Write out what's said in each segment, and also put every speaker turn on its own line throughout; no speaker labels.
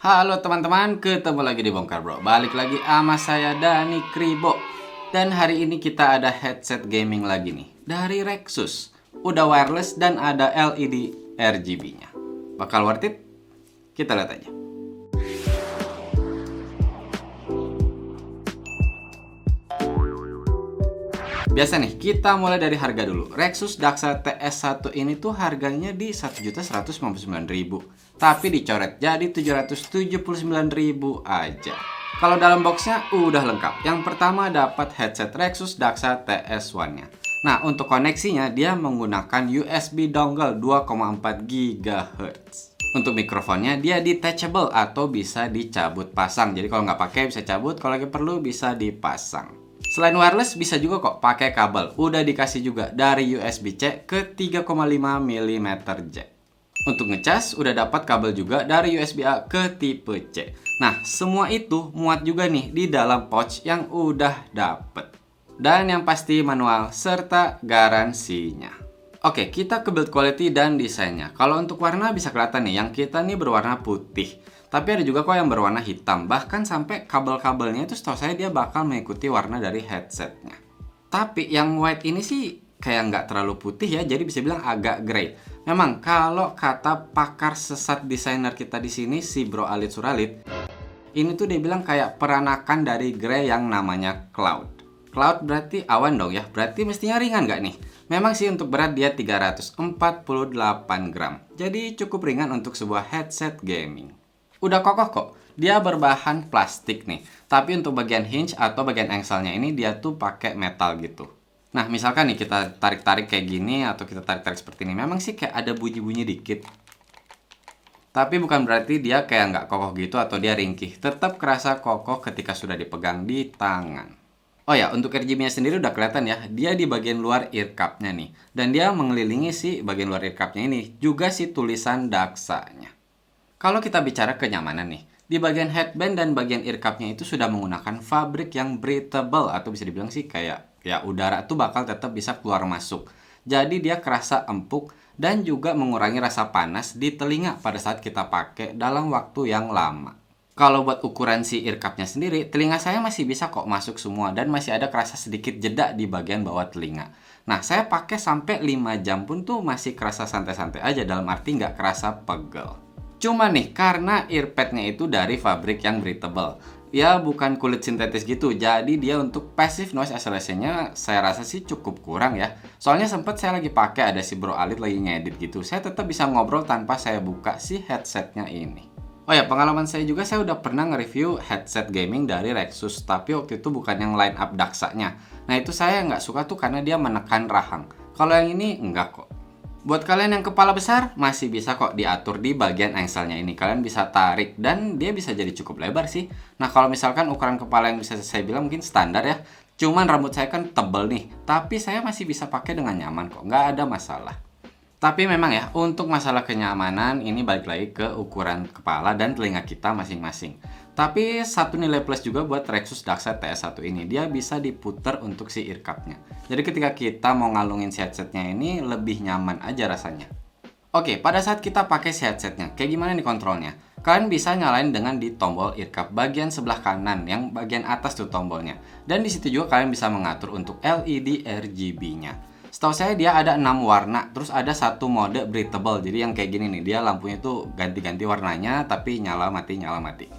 Halo teman-teman, ketemu lagi di Bongkar Bro. Balik lagi sama saya Dani Kribo. Dan hari ini kita ada headset gaming lagi nih dari Rexus. Udah wireless dan ada LED RGB-nya. Bakal worth it? Kita lihat aja. Biasa nih, kita mulai dari harga dulu. Rexus Daxa TS1 ini tuh harganya di 1.159.000. Tapi dicoret jadi 779.000 aja. Kalau dalam boxnya udah lengkap. Yang pertama dapat headset Rexus Daxa TS1-nya. Nah, untuk koneksinya dia menggunakan USB dongle 2,4 GHz. Untuk mikrofonnya dia detachable atau bisa dicabut pasang. Jadi kalau nggak pakai bisa cabut, kalau lagi perlu bisa dipasang. Selain wireless bisa juga kok pakai kabel. Udah dikasih juga dari USB-C ke 3,5 mm jack. Untuk ngecas udah dapat kabel juga dari USB-A ke tipe C. Nah, semua itu muat juga nih di dalam pouch yang udah dapet. Dan yang pasti manual serta garansinya. Oke, kita ke build quality dan desainnya. Kalau untuk warna bisa kelihatan nih, yang kita nih berwarna putih. Tapi ada juga kok yang berwarna hitam. Bahkan sampai kabel-kabelnya itu setahu saya dia bakal mengikuti warna dari headsetnya. Tapi yang white ini sih kayak nggak terlalu putih ya, jadi bisa bilang agak grey. Memang kalau kata pakar sesat desainer kita di sini, si Bro Alit Suralit, ini tuh dia bilang kayak peranakan dari grey yang namanya cloud. Cloud berarti awan dong ya, berarti mestinya ringan nggak nih? Memang sih untuk berat dia 348 gram. Jadi cukup ringan untuk sebuah headset gaming. Udah kokoh kok. Dia berbahan plastik nih. Tapi untuk bagian hinge atau bagian engselnya ini dia tuh pakai metal gitu. Nah, misalkan nih kita tarik-tarik kayak gini atau kita tarik-tarik seperti ini. Memang sih kayak ada bunyi-bunyi dikit. Tapi bukan berarti dia kayak nggak kokoh gitu atau dia ringkih. Tetap kerasa kokoh ketika sudah dipegang di tangan. Oh ya, untuk RGB-nya sendiri udah kelihatan ya. Dia di bagian luar ear cup-nya nih. Dan dia mengelilingi si bagian luar ear cup-nya ini. Juga si tulisan Daxa-nya. Kalau kita bicara kenyamanan nih, di bagian headband dan bagian ear cup-nya itu sudah menggunakan fabrik yang breathable atau bisa dibilang sih kayak ya udara tuh bakal tetap bisa keluar masuk. Jadi dia kerasa empuk dan juga mengurangi rasa panas di telinga pada saat kita pakai dalam waktu yang lama. Kalau buat ukuran si ear cup-nya sendiri, telinga saya masih bisa kok masuk semua dan masih ada kerasa sedikit jeda di bagian bawah telinga. Nah, saya pakai sampai 5 jam pun tuh masih kerasa santai-santai aja, dalam arti nggak kerasa pegel. Cuma nih, karena earpad-nya itu dari fabrik yang breathable. Ya, bukan kulit sintetis gitu. Jadi dia untuk passive noise isolation-nya saya rasa sih cukup kurang ya. Soalnya sempet saya lagi pakai, ada si Bro Alit lagi ngedit gitu. Saya tetap bisa ngobrol tanpa saya buka si headset-nya ini. Oh ya, pengalaman saya juga, saya udah pernah nge-review headset gaming dari Rexus. Tapi waktu itu bukan yang line up Daxa-nya. Nah, itu saya nggak suka tuh karena dia menekan rahang. Kalau yang ini enggak kok. Buat kalian yang kepala besar, masih bisa kok diatur di bagian engselnya ini. Kalian bisa tarik dan dia bisa jadi cukup lebar sih. Nah, kalau misalkan ukuran kepala yang bisa saya bilang mungkin standar ya. Cuman rambut saya kan tebel nih. Tapi saya masih bisa pakai dengan nyaman kok. Nggak ada masalah. Tapi memang ya, untuk masalah kenyamanan ini balik lagi ke ukuran kepala dan telinga kita masing-masing. Tapi satu nilai plus juga buat Rexus Daxa TS1 ini, dia bisa diputer untuk si ear cup-nya. Jadi ketika kita mau ngalungin si headsetnya ini lebih nyaman aja rasanya. Oke, pada saat kita pakai si headsetnya, kayak gimana nih kontrolnya? Kalian bisa nyalain dengan di tombol ear cup bagian sebelah kanan, yang bagian atas tuh tombolnya. Dan di situ juga kalian bisa mengatur untuk LED RGB-nya. Setahu saya dia ada 6 warna, terus ada satu mode breathable. Jadi yang kayak gini nih, dia lampunya tuh ganti-ganti warnanya, tapi nyala mati.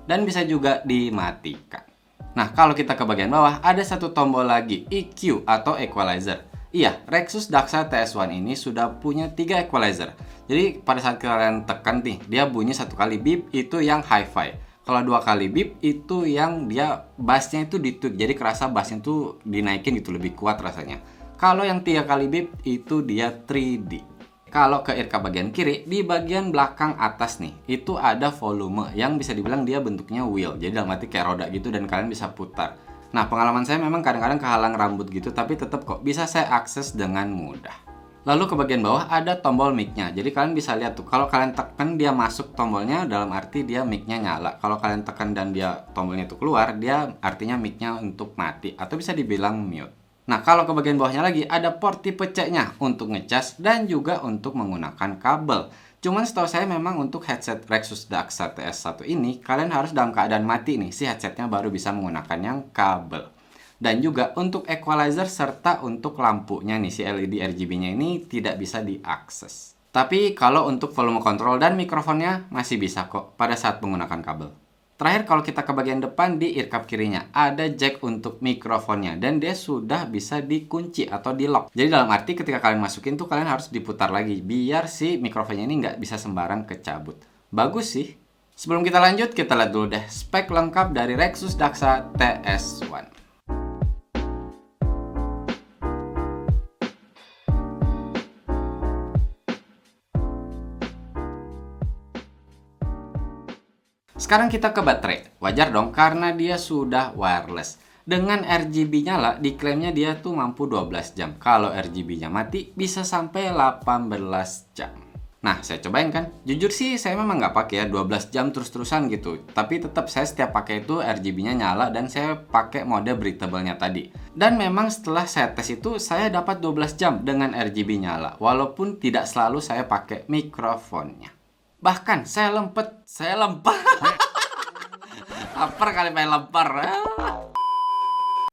Dan bisa juga dimatikan. Nah, kalau kita ke bagian bawah, ada satu tombol lagi, EQ atau equalizer. Iya, Rexus Daxa TS1 ini sudah punya 3 equalizer. Jadi pada saat kalian tekan nih, dia bunyi 1 kali beep, itu yang hi-fi. Kalau 2 kali beep, itu yang dia bassnya itu ditweak. Jadi kerasa bassnya tuh dinaikin gitu, lebih kuat rasanya. Kalau yang 3 kali beep itu dia 3D. Kalau ke ear cup bagian kiri, di bagian belakang atas nih, itu ada volume yang bisa dibilang dia bentuknya wheel. Jadi dalam arti kayak roda gitu dan kalian bisa putar. Nah, pengalaman saya memang kadang-kadang kehalang rambut gitu, tapi tetap kok bisa saya akses dengan mudah. Lalu ke bagian bawah ada tombol mic-nya. Jadi kalian bisa lihat tuh, kalau kalian tekan dia masuk tombolnya, dalam arti dia mic-nya nyala. Kalau kalian tekan dan dia tombolnya itu keluar, dia artinya mic-nya untuk mati atau bisa dibilang mute. Nah, kalau ke bagian bawahnya lagi ada port tipe C-nya untuk ngecas dan juga untuk menggunakan kabel. Cuman setahu saya memang untuk headset Rexus Daxa TS1 ini, kalian harus dalam keadaan mati nih, si headsetnya baru bisa menggunakan yang kabel. Dan juga untuk equalizer serta untuk lampunya nih, si LED RGB-nya ini tidak bisa diakses. Tapi kalau untuk volume control dan mikrofonnya masih bisa kok pada saat menggunakan kabel. Terakhir, kalau kita ke bagian depan di earcup kirinya, ada jack untuk mikrofonnya dan dia sudah bisa dikunci atau di lock. Jadi dalam arti ketika kalian masukin tuh kalian harus diputar lagi biar si mikrofonnya ini nggak bisa sembarang kecabut. Bagus sih. Sebelum kita lanjut, kita lihat dulu deh spek lengkap dari Rexus Daxa TS1. Sekarang kita ke baterai. Wajar dong karena dia sudah wireless. Dengan RGB nyala, diklaimnya dia tuh mampu 12 jam. Kalau RGB-nya mati, bisa sampai 18 jam. Nah, saya cobain kan. Jujur sih, saya memang nggak pakai ya 12 jam terus-terusan gitu. Tapi tetap saya setiap pakai itu RGB-nya nyala dan saya pakai mode breathable-nya tadi. Dan memang setelah saya tes itu, saya dapat 12 jam dengan RGB nyala. Walaupun tidak selalu saya pakai mikrofonnya. Bahkan saya lempar lapar kali pengen lempar.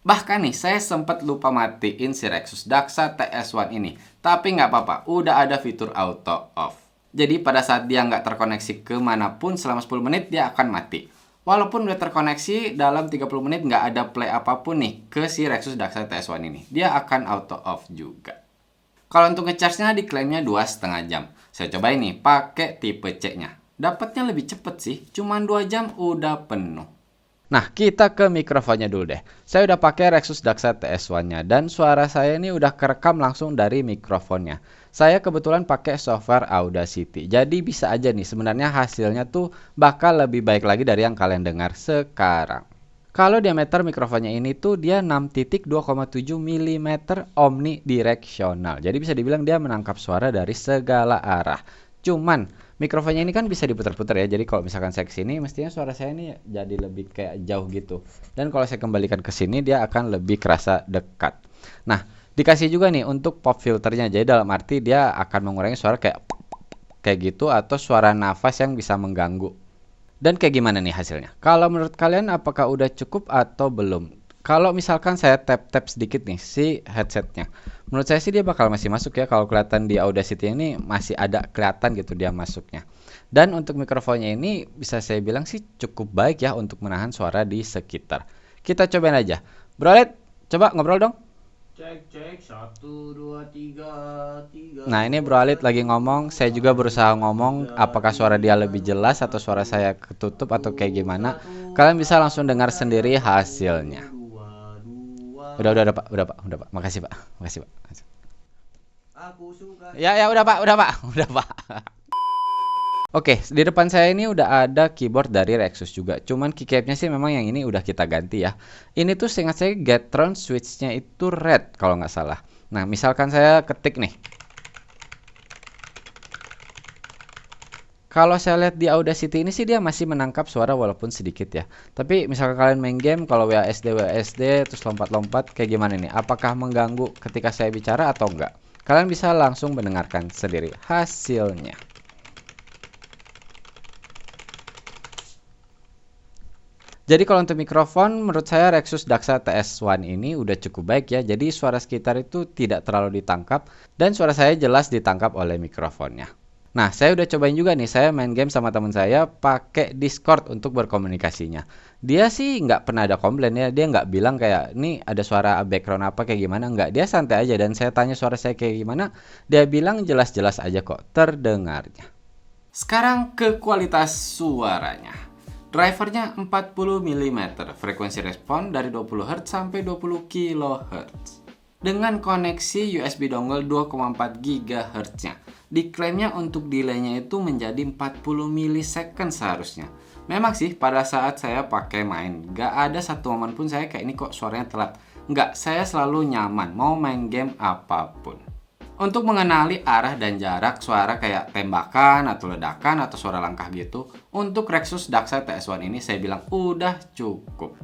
Bahkan nih saya sempat lupa matiin si Rexus Daxa TS1 ini. Tapi nggak apa-apa, udah ada fitur auto off. Jadi pada saat dia nggak terkoneksi kemanapun selama 10 menit dia akan mati. Walaupun udah terkoneksi dalam 30 menit nggak ada play apapun nih ke si Rexus Daxa TS1 ini. Dia akan auto off juga. Kalau untuk ngecharge-nya diklaimnya 2,5 jam. Saya cobain nih pakai tipe C-nya. Dapatnya lebih cepet sih, cuman 2 jam udah penuh. Nah, kita ke mikrofonnya dulu deh. Saya udah pakai Rexus Daxa TS1-nya dan suara saya ini udah kerekam langsung dari mikrofonnya. Saya kebetulan pakai software Audacity. Jadi bisa aja nih sebenarnya hasilnya tuh bakal lebih baik lagi dari yang kalian dengar sekarang. Kalau diameter mikrofonnya ini tuh dia 6.2,7 mm omnidirectional. Jadi bisa dibilang dia menangkap suara dari segala arah. Cuman mikrofonnya ini kan bisa diputar-putar ya. Jadi kalau misalkan saya kesini mestinya suara saya ini jadi lebih kayak jauh gitu. Dan kalau saya kembalikan ke sini dia akan lebih kerasa dekat. Nah, dikasih juga nih untuk pop filternya. Jadi dalam arti dia akan mengurangi suara kayak gitu atau suara nafas yang bisa mengganggu. Dan kayak gimana nih hasilnya? Kalau menurut kalian apakah udah cukup atau belum? Kalau misalkan saya tap-tap sedikit nih si headsetnya. Menurut saya sih dia bakal masih masuk ya. Kalau kelihatan di Audacity ini masih ada kelihatan gitu dia masuknya. Dan untuk mikrofonnya ini bisa saya bilang sih cukup baik ya untuk menahan suara di sekitar. Kita cobain aja. Bro Alit, coba ngobrol dong.
Cek 1 2 3.
Nah ini Bro Alit lagi ngomong. Saya juga berusaha ngomong apakah suara dia lebih jelas atau suara saya ketutup atau kayak gimana. Kalian bisa langsung dengar sendiri hasilnya. Udah Pak. Makasih Pak.
Aku suka.
Ya udah Pak. Oke, di depan saya ini udah ada keyboard dari Rexus juga. Cuman keycapnya sih memang yang ini udah kita ganti ya. Ini tuh seingat saya Gateron switchnya itu red kalau nggak salah. Nah, misalkan saya ketik nih. Kalau saya lihat di Audacity ini sih dia masih menangkap suara walaupun sedikit ya. Tapi misalkan kalian main game kalau WASD terus lompat-lompat kayak gimana nih? Apakah mengganggu ketika saya bicara atau enggak? Kalian bisa langsung mendengarkan sendiri hasilnya. Jadi kalau untuk mikrofon menurut saya Rexus Daxa TS1 ini udah cukup baik ya. Jadi suara sekitar itu tidak terlalu ditangkap dan suara saya jelas ditangkap oleh mikrofonnya. Nah, saya udah cobain juga nih, saya main game sama teman saya pakai Discord untuk berkomunikasinya. Dia sih nggak pernah ada komplain ya, dia nggak bilang kayak ini ada suara background apa kayak gimana, nggak. Dia santai aja dan saya tanya suara saya kayak gimana, dia bilang jelas-jelas aja kok terdengarnya. Sekarang ke kualitas suaranya. Drivernya 40 mm, frekuensi respon dari 20 Hz sampai 20 kHz. Dengan koneksi USB dongle 2,4 GHz-nya. Diklaimnya untuk delay-nya itu menjadi 40 millisecond seharusnya. Memang sih pada saat saya pakai main, gak ada satu momen pun saya kayak ini kok suaranya telat. Enggak, saya selalu nyaman mau main game apapun. Untuk mengenali arah dan jarak suara kayak tembakan atau ledakan atau suara langkah gitu, untuk Rexus Daxa TS1 ini saya bilang udah cukup.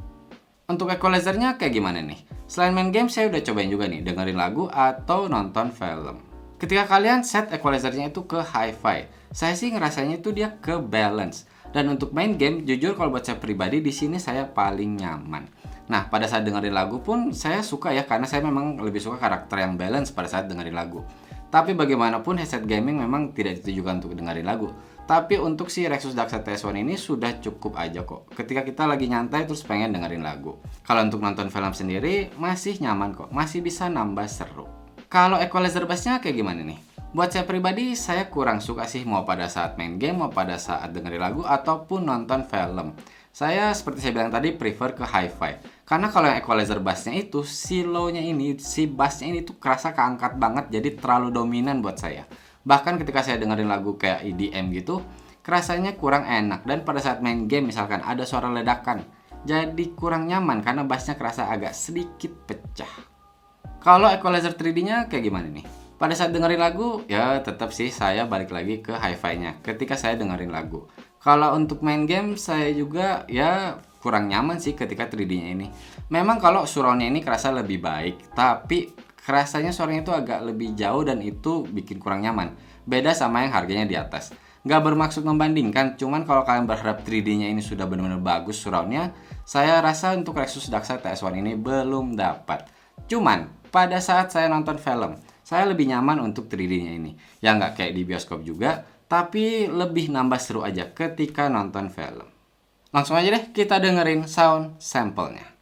Untuk equalizernya kayak gimana nih? Selain main game saya udah cobain juga nih, dengerin lagu atau nonton film. Ketika kalian set equalizernya itu ke hi-fi, Saya sih ngerasanya itu dia ke balance. Dan untuk main game, jujur kalau buat saya pribadi di sini saya paling nyaman. Nah, pada saat dengerin lagu pun saya suka ya, karena saya memang lebih suka karakter yang balance pada saat dengerin lagu. Tapi bagaimanapun headset gaming memang tidak ditujukan untuk dengerin lagu. Tapi untuk si Rexus Daxa TS1 ini sudah cukup aja kok. Ketika kita lagi nyantai terus pengen dengerin lagu. Kalau untuk nonton film sendiri masih nyaman kok, masih bisa nambah seru. Kalau equalizer bassnya kayak gimana nih? Buat saya pribadi, saya kurang suka sih mau pada saat main game, mau pada saat dengerin lagu, ataupun nonton film. Saya seperti saya bilang tadi prefer ke hi-fi. Karena kalau yang equalizer bassnya itu, si low-nya ini, si bassnya ini tuh kerasa keangkat banget, jadi terlalu dominan buat saya. Bahkan ketika saya dengerin lagu kayak EDM gitu, kerasanya kurang enak. Dan pada saat main game misalkan ada suara ledakan, jadi kurang nyaman karena bassnya kerasa agak sedikit pecah. Kalau equalizer 3D-nya kayak gimana nih? Pada saat dengerin lagu, ya tetap sih saya balik lagi ke hi-fi-nya ketika saya dengerin lagu. Kalau untuk main game, saya juga ya kurang nyaman sih ketika 3D-nya ini. Memang kalau surround-nya ini kerasa lebih baik, tapi kerasanya suaranya itu agak lebih jauh dan itu bikin kurang nyaman. Beda sama yang harganya di atas. Nggak bermaksud membandingkan, cuman kalau kalian berharap 3D-nya ini sudah benar-benar bagus surround-nya, saya rasa untuk Rexus Daxa TS1 ini belum dapat. Cuman, pada saat saya nonton film, saya lebih nyaman untuk 3D-nya ini. Ya nggak kayak di bioskop juga, tapi lebih nambah seru aja ketika nonton film. Langsung aja deh kita dengerin sound sample-nya.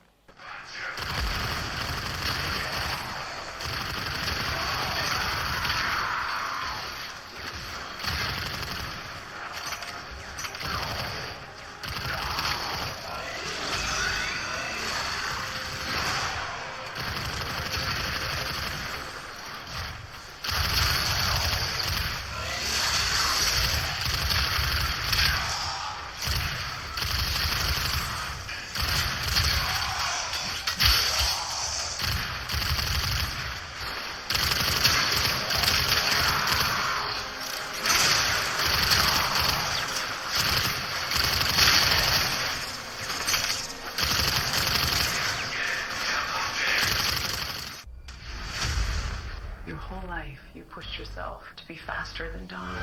Your whole life, you pushed yourself to be faster than Dawn,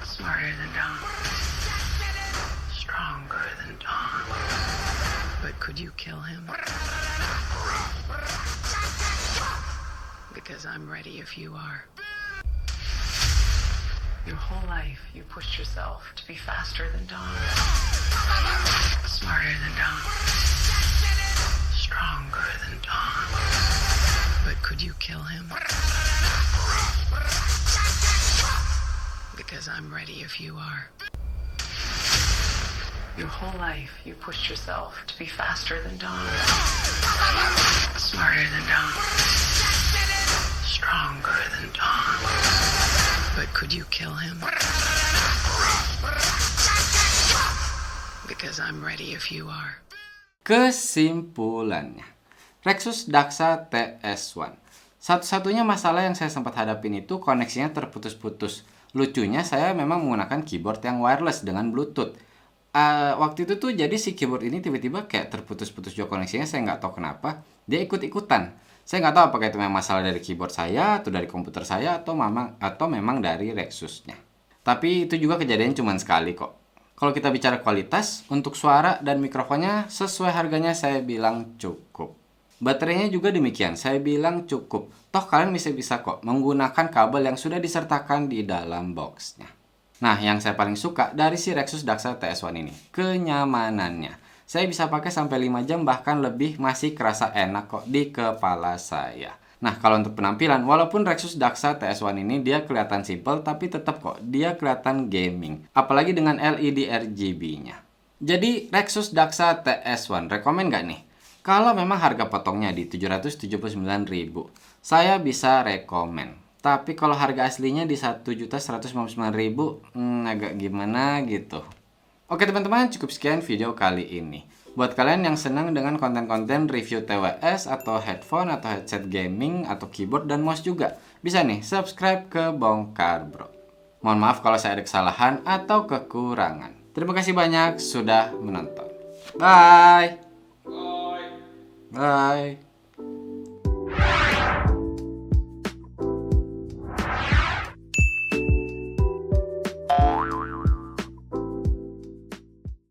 smarter than Dawn, stronger than Dawn. But could you kill him? Because I'm ready if you are. Your whole life, you pushed yourself to be faster than Dawn, smarter than Dawn, stronger than Dawn. But could you kill him? Because I'm ready if you are. Your whole life, you pushed yourself to be faster than Dawn, smarter than Dawn, stronger than Dawn. But could you kill him? Because I'm ready if you are.
Kesimpulannya, Rexus Daxa TS1. Satu-satunya masalah yang saya sempat hadapin itu koneksinya terputus-putus. Lucunya saya memang menggunakan keyboard yang wireless dengan Bluetooth. Waktu itu tuh jadi si keyboard ini tiba-tiba kayak terputus-putus juga koneksinya, saya nggak tahu kenapa. Dia ikut-ikutan. Saya nggak tahu apakah itu memang masalah dari keyboard saya, atau dari komputer saya, atau memang dari Rexusnya. Tapi itu juga kejadian cuma sekali kok. Kalau kita bicara kualitas, untuk suara dan mikrofonnya sesuai harganya saya bilang cukup. Baterainya juga demikian, saya bilang cukup. Toh kalian bisa kok menggunakan kabel yang sudah disertakan di dalam boxnya. Nah, yang saya paling suka dari si Rexus Daxa TS1 ini, kenyamanannya. Saya bisa pakai sampai 5 jam bahkan lebih, masih kerasa enak kok di kepala saya. Nah, kalau untuk penampilan, walaupun Rexus Daxa TS1 ini dia kelihatan simple, tapi tetap kok dia kelihatan gaming. Apalagi dengan LED RGB-nya. Jadi, Rexus Daxa TS1, rekomen nggak nih? Kalau memang harga potongnya di 779.000, saya bisa rekomen. Tapi kalau harga aslinya di 1.159.000, agak gimana gitu. Oke teman-teman, cukup sekian video kali ini. Buat kalian yang senang dengan konten-konten review TWS atau headphone atau headset gaming atau keyboard dan mouse juga, bisa nih subscribe ke Bongkar Bro. Mohon maaf kalau saya ada kesalahan atau kekurangan. Terima kasih banyak sudah menonton. Bye. Bye.